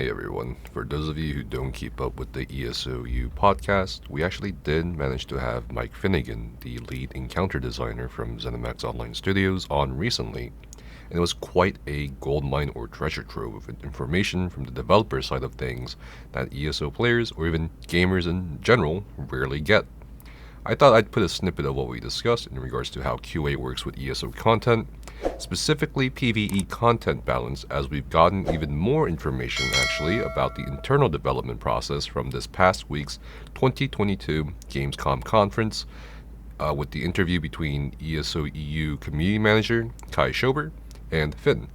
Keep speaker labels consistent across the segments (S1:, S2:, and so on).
S1: Hi everyone. For those of you who don't keep up with the ESOU podcast, we actually did manage to have Mike Finnegan, the lead encounter designer from ZeniMax Online Studios, on recently. And it was quite a goldmine or treasure trove of information from the developer side of things that ESO players, or even gamers in general, rarely get. I thought I'd put a snippet of what we discussed in regards to how QA works with ESO content, specifically PvE content balance, as we've gotten even more information actually about the internal development process from this past week's 2022 Gamescom conference, with the interview between ESO EU community manager Kai Schober and Finn.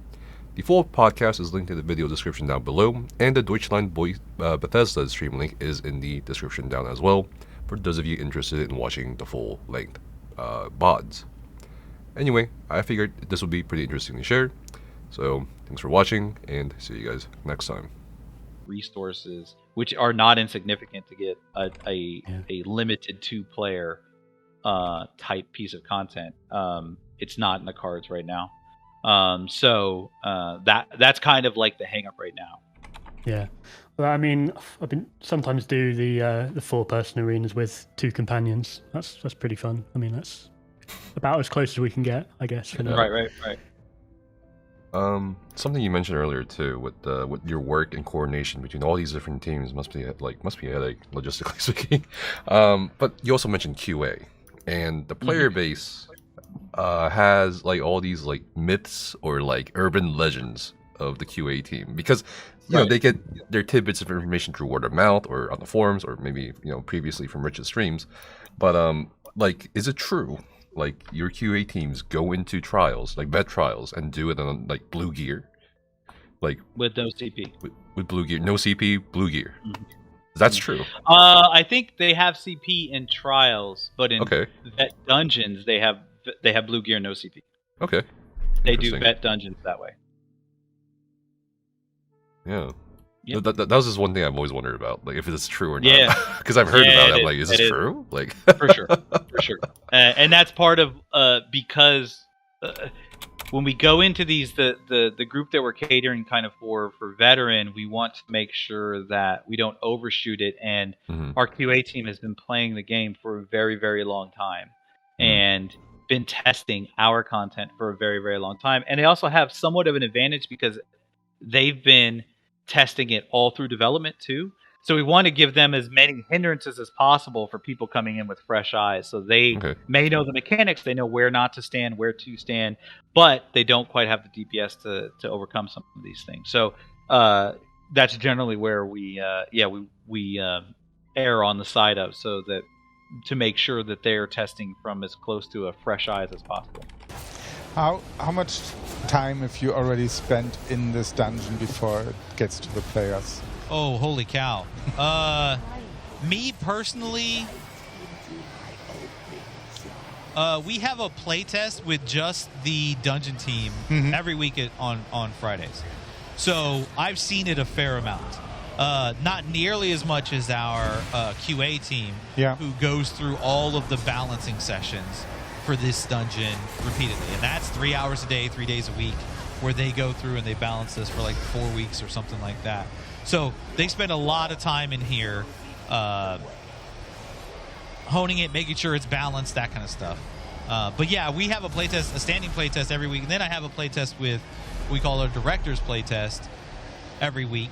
S1: The full podcast is linked in the video description down below, and the Deutschland Bethesda stream link is in the description down as well, for those of you interested in watching the full length VODs. Anyway, I figured this would be pretty interesting to share, so thanks for watching, and see you guys next time.
S2: Resources, which are not insignificant to get a limited 2-player type piece of content. It's not in the cards right now. So that's kind of like the hang up right now.
S3: Yeah. Well, I mean, I've been sometimes do the 4-person arenas with 2 companions. That's pretty fun. I mean, that's about as close as we can get, I guess. For now.
S2: Right.
S1: Something you mentioned earlier too, with your work and coordination between all these different teams must be a headache, logistically speaking. But you also mentioned QA, and the player base has like all these like myths or like urban legends of the QA team, because you know they get their tidbits of information through word of mouth or on the forums, or maybe previously from Rich's streams. But like, is it true? Like, your QA teams go into trials, like vet trials, and do it on like blue gear, like
S2: with no CP.
S1: With blue gear, no CP, blue gear. That's true.
S2: I think they have CP in trials, but in vet dungeons they have blue gear, no CP. Okay. They do vet dungeons that way.
S1: Yeah. Yep. That was just one thing I've always wondered about, like if it's true or not. Yeah. Because I've heard about it. I'm like, is this true? Like,
S2: for sure. And that's part of because when we go into these, the group that we're catering kind of for veteran, we want to make sure that we don't overshoot it. And our QA team has been playing the game for a very, very long time, and been testing our content for a very, very long time. And they also have somewhat of an advantage because they've been testing it all through development too. So we want to give them as many hindrances as possible for people coming in with fresh eyes. So they may know the mechanics, they know where not to stand, where to stand, but they don't quite have the DPS to overcome some of these things. So that's generally where we err on the side of, so that to make sure that they're testing from as close to a fresh eyes as possible.
S4: How much time have you already spent in this dungeon before it gets to the players?
S5: Oh, holy cow. Me personally, we have a playtest with just the dungeon team every week on Fridays. So I've seen it a fair amount. Not nearly as much as our QA team, who goes through all of the balancing sessions for this dungeon repeatedly. And that's 3 hours a day, 3 days a week, where they go through and they balance this for like 4 weeks or something like that. So they spend a lot of time in here honing it, making sure it's balanced, that kind of stuff. But yeah, we have a playtest, a standing playtest every week. And then I have a playtest with, we call our director's playtest every week,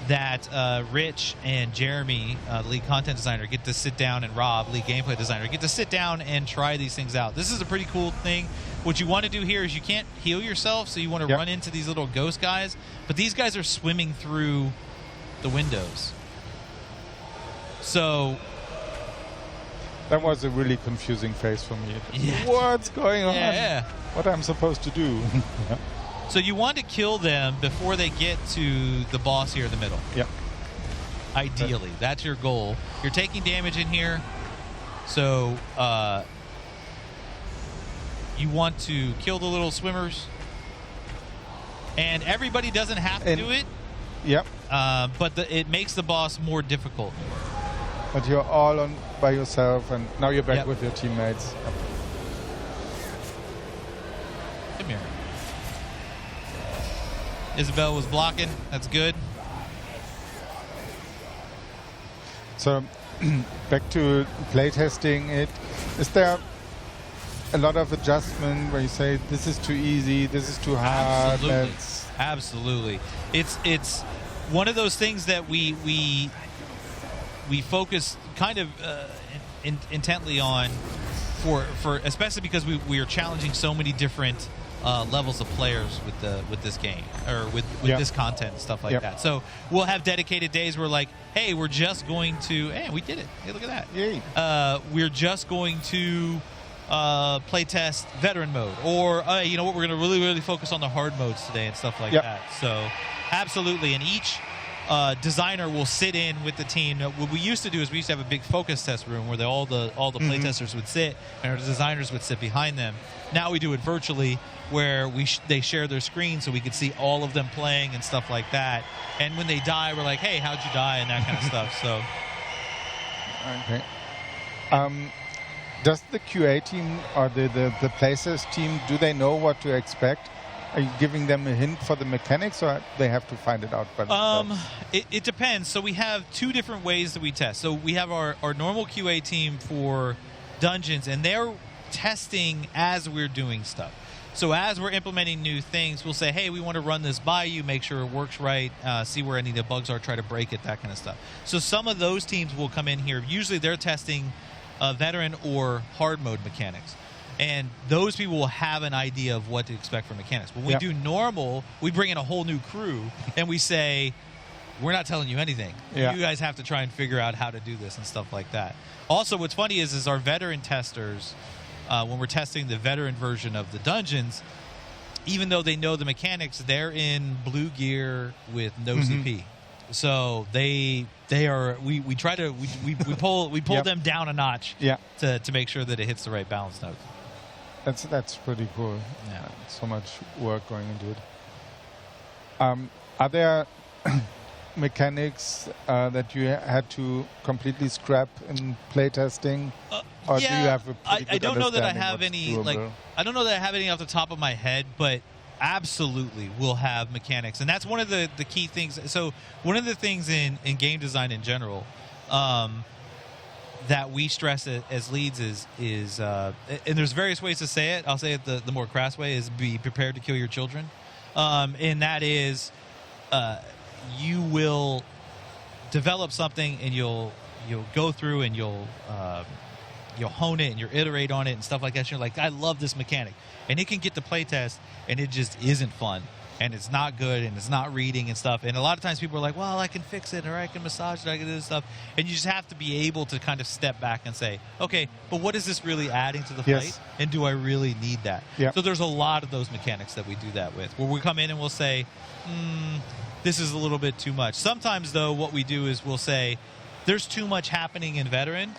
S5: that Rich and Jeremy, lead content designer, get to sit down, and Rob, lead gameplay designer, get to sit down and try these things out. This is a pretty cool thing. What you want to do here is you can't heal yourself, so you want to run into these little ghost guys, but these guys are swimming through the windows. So
S4: that was a really confusing phase for me.
S5: Yeah.
S4: What's going on?
S5: Yeah.
S4: What I'm supposed to do?
S5: So you want to kill them before they get to the boss here in the middle.
S4: Yep.
S5: Ideally, that's your goal. You're taking damage in here, so you want to kill the little swimmers. And everybody doesn't have to do it.
S4: Yep.
S5: But it makes the boss more difficult.
S4: But you're all on by yourself, and now you're back with your teammates.
S5: Come here. Isabel was blocking. That's good.
S4: So, back to playtesting is there a lot of adjustment where you say, this is too easy, this is too hard?
S5: Absolutely. It's one of those things that we focus kind of intently on for especially because we are challenging so many different levels of players with this game or with this content and stuff like that. So we'll have dedicated days where like, hey, we're just going to, hey, we did it. Hey, look at that.
S4: Yay.
S5: We're just going to playtest veteran mode, or you know what, we're going to really focus on the hard modes today and stuff like that. So absolutely, and each designer will sit in with the team. Now, what we used to do is we used to have a big focus test room where all the playtesters would sit and our designers would sit behind them. Now we do it virtually, where they share their screen so we could see all of them playing and stuff like that. And when they die, we're like, hey, how'd you die, and that kind of stuff. So
S4: okay. Does the QA team or the playtest team, do they know what to expect? Are you giving them a hint for the mechanics, or they have to find it out by themselves?
S5: It depends. So we have two different ways that we test. So we have our normal QA team for dungeons, and they're testing as we're doing stuff. So as we're implementing new things, we'll say, hey, we want to run this by you, make sure it works right, see where any of the bugs are, try to break it, that kind of stuff. So some of those teams will come in here. Usually they're testing veteran or hard mode mechanics. And those people will have an idea of what to expect from mechanics. When we do normal, we bring in a whole new crew, and we say, we're not telling you anything. You guys have to try and figure out how to do this and stuff like that. Also, what's funny is our veteran testers, when we're testing the veteran version of the dungeons, even though they know the mechanics, they're in blue gear with no CP. So they are we try to we pull them down a notch to make sure that it hits the right balance notes.
S4: That's pretty cool. Yeah. So much work going into it. Are there mechanics that you had to completely scrap in playtesting? Or do you have a pretty good
S5: I don't know that I have any
S4: doable?
S5: I don't know that I have any off the top of my head, but absolutely we'll have mechanics. And that's one of the key things. So one of the things in game design in general that we stress as leads is and there's various ways to say it. I'll say it the more crass way is be prepared to kill your children. And that is you will develop something and you'll go through and you'll hone it and you'll iterate on it and stuff like that. You're like, I love this mechanic, and it can get to playtest and it just isn't fun and it's not good and it's not reading and stuff. And a lot of times people are like, well, I can fix it, or I can massage it, I can do this stuff. And you just have to be able to kind of step back and say, okay, but what is this really adding to the fight? And do I really need that? So there's a lot of those mechanics that we do that with, where we come in and we'll say, this is a little bit too much. Sometimes, though, what we do is we'll say, there's too much happening in veteran.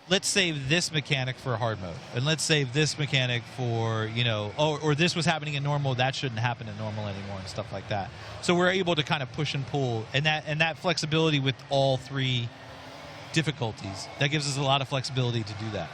S5: Let's save this mechanic for hard mode, and let's save this mechanic for, or this was happening in normal, that shouldn't happen in normal anymore, and stuff like that. So we're able to kind of push and pull, and that flexibility with all three difficulties, that gives us a lot of flexibility to do that.